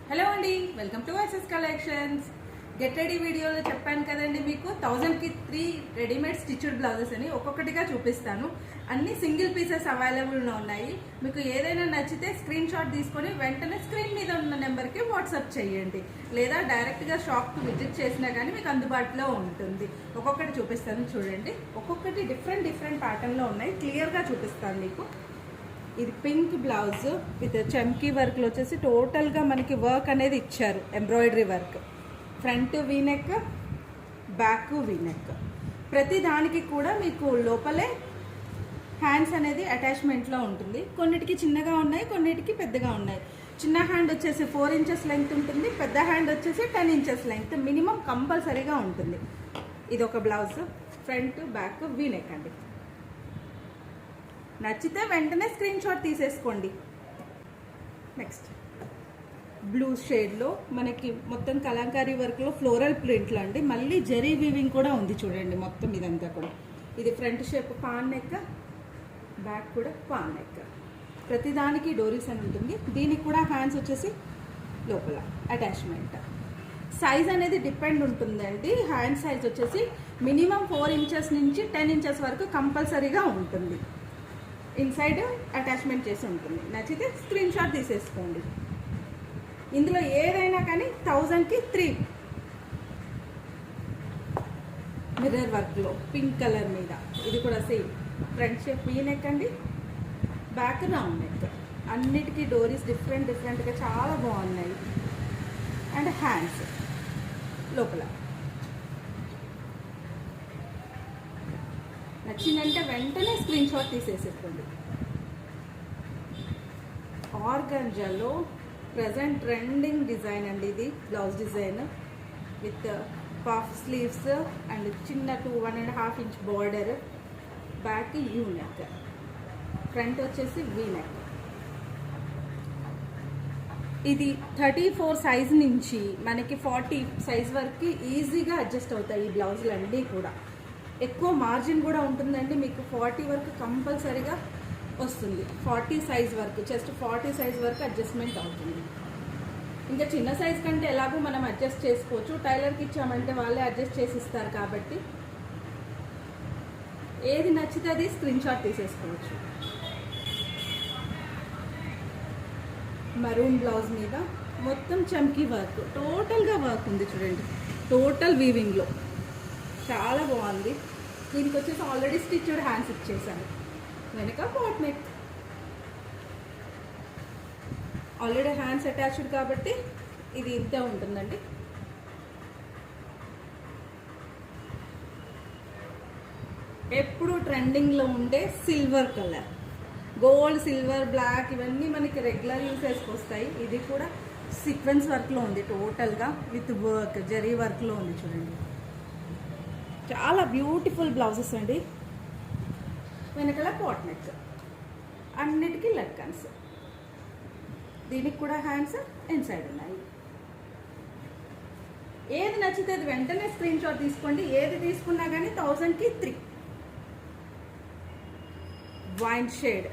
Hello అండి, welcome to SS collections. Get ready వీడియోలో చెప్పాను కదండి, మీకు 1000కి 3 రెడీమేడ్ స్టిచ్డ్ బ్లౌజెస్ అని ఒక్కొక్కటిగా చూపిస్తాను. అన్ని సింగిల్ పీసెస్ అవైలబుల్గా ఉన్నాయి. మీకు ఏదైనా నచ్చితే స్క్రీన్ షాట్ తీసుకొని వెంటనే స్క్రీన్ మీద ఉన్న నెంబర్కి వాట్సాప్ చేయండి, లేదా డైరెక్ట్గా షాప్కి విజిట్ చేసినా కానీ మీకు అందుబాటులో ఉంటుంది. ఒక్కొక్కటి చూపిస్తాను చూడండి. ఒక్కొక్కటి డిఫరెంట్ ప్యాటర్న్లో ఉన్నాయి. క్లియర్గా చూపిస్తాను మీకు. ఇది పింక్ బ్లౌజ్ విత్ చమ్కీ వర్క్లో వచ్చేసి టోటల్గా మనకి వర్క్ అనేది ఇచ్చారు, embroidery work. Front V-neck, back V-neck. ప్రతి దానికి కూడా మీకు లోపలే హ్యాండ్స్ అనేది అటాచ్మెంట్లో ఉంటుంది. కొన్నిటికి చిన్నగా ఉన్నాయి, కొన్నిటికి పెద్దగా ఉన్నాయి. చిన్న హ్యాండ్ వచ్చేసి 4 ఇంచెస్ లెంగ్త్ ఉంటుంది, పెద్ద హ్యాండ్ వచ్చేసి 10 ఇంచెస్ లెంగ్త్ మినిమం కంపల్సరీగా ఉంటుంది. ఇది ఒక బ్లౌజ్, ఫ్రంట్ బ్యాక్ వీనెక్ అండి. నచ్చితే వెంటనే స్క్రీన్ షాట్ తీసేసుకోండి. నెక్స్ట్ బ్లూ షేడ్లో మనకి మొత్తం కలంకారీ వర్క్లో ఫ్లోరల్ ప్రింట్లు అండి. మళ్ళీ జరీ వీవింగ్ కూడా ఉంది చూడండి. మొత్తం ఇదంతా కూడా ఇది front shape pan neck, back కూడా పాన్ నెక్. ప్రతిదానికి డోరీస్ అని ఉంటుంది. దీనికి కూడా హ్యాండ్స్ వచ్చేసి లోపల అటాచ్మెంట్. సైజ్ అనేది డిపెండ్ ఉంటుందండి. హ్యాండ్ సైజ్ వచ్చేసి మినిమం 4 ఇంచెస్ నుంచి 10 ఇంచెస్ వరకు కంపల్సరీగా ఉంటుంది. ఇన్సైడ్ అటాచ్మెంట్ చేసి ఉంటుంది. నచ్చితే స్క్రీన్ షాట్ తీసేసుకోండి. ఇందులో ఏదైనా కానీ 1000కి 3 మిర్రర్ వర్క్లో పింక్ కలర్ మీద. ఇది కూడా same front shape V neck అండి, బ్యాక్ రౌండ్ నెక్. అన్నిటికీ డోరీస్ డిఫరెంట్గా చాలా బాగున్నాయి. అండ్ హ్యాండ్స్ లోపల. నచ్చిందంటే వెంటనే స్క్రీన్ షాట్ తీసేసుకోండి. ఆర్గాంజాలో ప్రజెంట్ ట్రెండింగ్ డిజైన్ అండి ఇది. Blouse design with puff sleeves and చిన్న 1.5 inch border. Back U neck, front వచ్చేసి వీ నెక్. ఇది 34 సైజ్ నుంచి మనకి 40 సైజ్ వరకు ఈజీగా అడ్జస్ట్ అవుతాయి ఈ బ్లౌజులు అన్నీ కూడా. ఎక్కువ మార్జిన్ కూడా ఉంటుందండి. మీకు 40 వరకు కంపల్సరీగా వస్తుంది. 40 సైజ్ వరకు, జస్ట్ 40 సైజ్ వరకు అడ్జస్ట్మెంట్ అవుతుంది. ఇంకా చిన్న సైజ్ కంటే ఎలాగో మనం అడ్జస్ట్ చేసుకోవచ్చు. టైలర్కి ఇచ్చామంటే వాళ్ళే అడ్జస్ట్ చేసి ఇస్తారు కాబట్టి ఏది నచ్చితే అది స్క్రీన్ షాట్ తీసేసుకోవచ్చు. మరూన్ బ్లౌజ్ మీద మొత్తం చమ్కీ వర్క్, టోటల్గా వర్క్ ఉంది చూడండి. టోటల్ వీవింగ్లో చాలా బాగుంది. దీనికి వచ్చేసి ఆల్రెడీ స్టిచ్డ్ హ్యాండ్స్ ఇచ్చేసాను. వెనక pot neck, already hands attached కాబట్టి ఇది ఇంతే ఉంటుందండి. ఎప్పుడు ట్రెండింగ్లో ఉండే silver colour, gold, silver, black ఇవన్నీ మనకి రెగ్యులర్ యూసేజ్కి వస్తాయి. ఇది కూడా సీక్వెన్స్ వర్క్లో ఉంది టోటల్గా విత్ వర్క్, జరీ వర్క్లో ఉంది చూడండి. చాలా బ్యూటిఫుల్ బ్లౌజెస్ అండి. వెనకాల పాట్ నెక్, అన్నిటికీ లట్కన్స్. దీనికి కూడా హ్యాండ్స్ ఇన్సైడ్ ఉన్నాయి. ఏది నచ్చితే అది వెంటనే స్క్రీన్ షాట్ తీసుకోండి. ఏది తీసుకున్నా కానీ 1000కి 3. Wine shade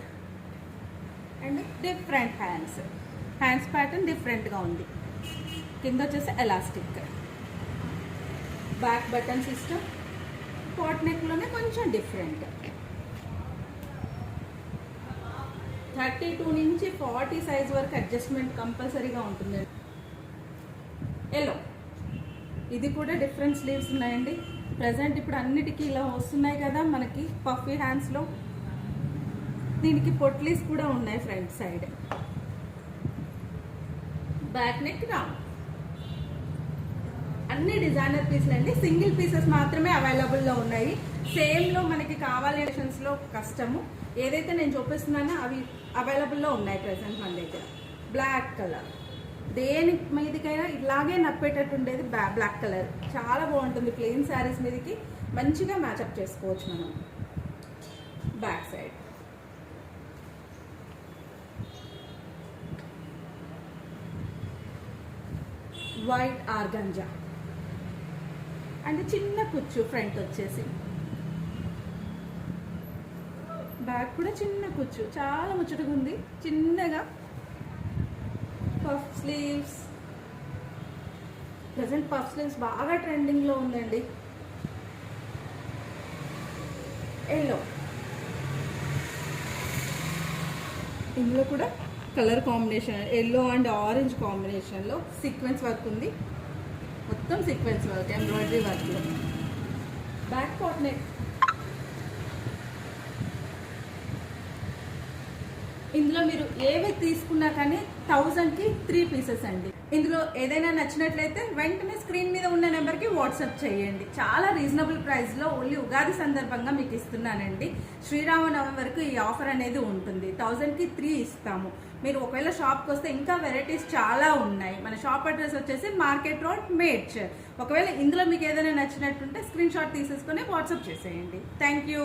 and different hands pattern డిఫరెంట్గా ఉంది. కింద వచ్చేసి elastic, back button system. Pot నెక్లోనే కొంచెం డిఫరెంట్. 32 నుంచి 40 సైజ్ వరకు అడ్జస్ట్మెంట్ కంపల్సరీగా ఉంటుంది. ఎల్లో, ఇది కూడా డిఫరెంట్ స్లీవ్స్ ఉన్నాయండి. ప్రజెంట్ ఇప్పుడు అన్నిటికీ ఇలా వస్తున్నాయి కదా మనకి పఫీ హ్యాండ్స్లో. దీనికి పొట్లీస్ కూడా ఉన్నాయి front side. Back neck round. అన్ని డిజైనర్ పీసులు అండి. సింగిల్ పీసెస్ మాత్రమే అవైలబుల్లో ఉన్నాయి. సేమ్లో మనకి కావాలి లో కష్టము. ఏదైతే నేను చూపిస్తున్నానో అవి అవైలబుల్లో ఉన్నాయి ప్రెసెంట్ మన దగ్గర. బ్లాక్ కలర్, దేని మీదకైనా ఇలాగే నప్పేటట్టు ఉండేది బ్లాక్ కలర్. చాలా బాగుంటుంది. ప్లెయిన్ శారీస్ మీదకి మంచిగా మ్యాచప్ చేసుకోవచ్చు మనం. బ్యాక్ సైడ్ వైట్ ఆర్గంజా అంటే చిన్న కుచ్చు. ఫ్రంట్ వచ్చేసి బ్యాక్ కూడా చిన్న కుచ్చు, చాలా ముచ్చటగా ఉంది. చిన్నగా puff sleeves present puff sleeves బాగా ట్రెండింగ్లో ఉందండి. ఎల్లో, ఇందులో కూడా colour combination yellow and orange కాంబినేషన్లో సీక్వెన్స్ వర్క్ ఉంది. మొత్తం సీక్వెన్స్ వర్క్, ఎంబ్రాయిడరీ వర్క్లో. బ్యాక్ పాట్ నెక్, ఇందులో మీరు ఏవి తీసుకున్నా కానీ 1000కి 3 పీసెస్ అండి. ఇందులో ఏదైనా నచ్చినట్లయితే వెంటనే స్క్రీన్ మీద ఉన్న నెంబర్కి వాట్సాప్ చేయండి. చాలా రీజనబుల్ ప్రైస్లో ఓన్లీ ఉగాది సందర్భంగా మీకు ఇస్తున్నానండి. శ్రీరామనవమి వరకు ఈ ఆఫర్ అనేది ఉంటుంది. 1000కి 3 ఇస్తాము. మీరు ఒకవేళ షాప్కి వస్తే ఇంకా వెరైటీస్ చాలా ఉన్నాయి. మన షాప్ అడ్రస్ వచ్చేసి మార్కెట్ రోడ్, మేడ్చర్. ఒకవేళ ఇందులో మీకు ఏదైనా నచ్చినట్టుంటే స్క్రీన్ షాట్ తీసేసుకొని వాట్సాప్ చేసేయండి. Thank you.